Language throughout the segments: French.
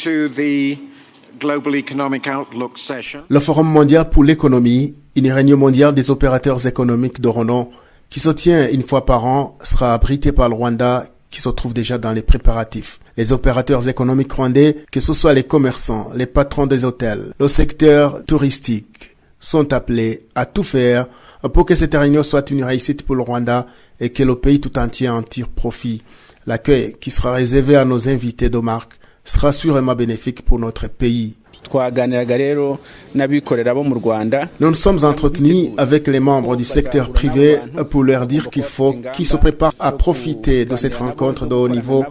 to the Global Economic Outlook session. Le Forum mondial pour l'économie, une réunion mondiale des opérateurs économiques de renom qui se tient une fois par an, sera abrité par le Rwanda qui se trouve déjà dans les préparatifs. Les opérateurs économiques rwandais, que ce soit les commerçants, les patrons des hôtels, le secteur touristique, sont appelés à tout faire pour que cette réunion soit une réussite pour le Rwanda et que le pays tout entier en tire profit. L'accueil qui sera réservé à nos invités de marque sera sûrement bénéfique pour notre pays. Nous nous sommes entretenus avec les membres du secteur privé pour leur dire qu'il faut qu'ils se préparent à profiter de cette rencontre de haut niveau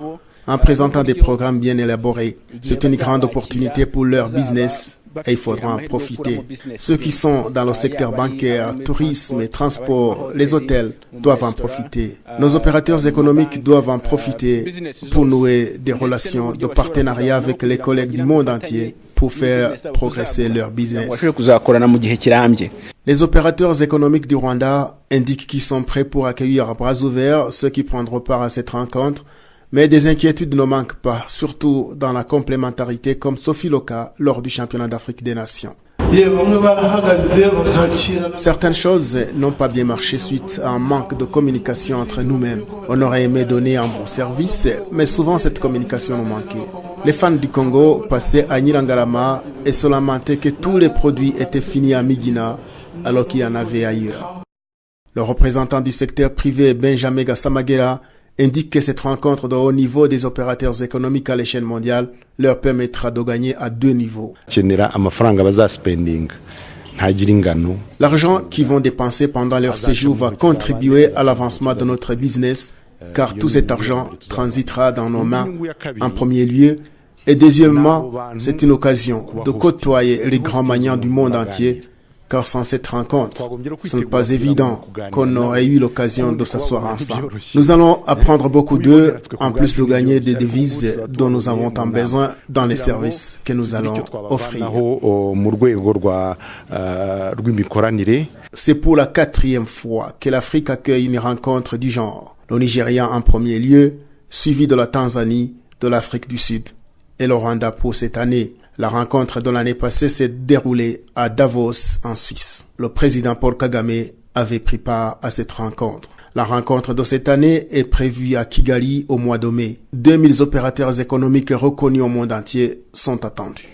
en présentant des programmes bien élaborés. C'est une grande opportunité pour leur business et il faudra en profiter. Ceux qui sont dans le secteur bancaire, tourisme et transport, les hôtels doivent en profiter. Nos opérateurs économiques doivent en profiter pour nouer des relations de partenariat avec les collègues du monde entier pour faire progresser leur business. Les opérateurs économiques du Rwanda indiquent qu'ils sont prêts pour accueillir à bras ouverts ceux qui prendront part à cette rencontre, mais des inquiétudes ne manquent pas, surtout dans la complémentarité comme Sophie Loka lors du championnat d'Afrique des Nations. Certaines choses n'ont pas bien marché suite à un manque de communication entre nous-mêmes. On aurait aimé donner un bon service, mais souvent cette communication nous manquait. Les fans du Congo passaient à Nyirangarama et se lamentaient que tous les produits étaient finis à Migina, alors qu'il y en avait ailleurs. Le représentant du secteur privé, Benjamin Gassamagera, indique que cette rencontre de haut niveau des opérateurs économiques à l'échelle mondiale leur permettra de gagner à deux niveaux. L'argent qu'ils vont dépenser pendant leur séjour va contribuer à l'avancement de notre business, car tout cet argent transitera dans nos mains en premier lieu. Et deuxièmement, c'est une occasion de côtoyer les grands magnats du monde entier, car sans cette rencontre, ce n'est pas évident qu'on aurait eu l'occasion de s'asseoir ensemble. Nous allons apprendre beaucoup d'eux, en plus de gagner des devises dont nous avons tant besoin dans les services que nous allons offrir. C'est pour la 4e fois que l'Afrique accueille une rencontre du genre. Le Nigeria en premier lieu, suivi de la Tanzanie, de l'Afrique du Sud et le Rwanda pour cette année. La rencontre de l'année passée s'est déroulée à Davos, en Suisse. Le président Paul Kagame avait pris part à cette rencontre. La rencontre de cette année est prévue à Kigali au mois de mai. 2000 opérateurs économiques reconnus au monde entier sont attendus.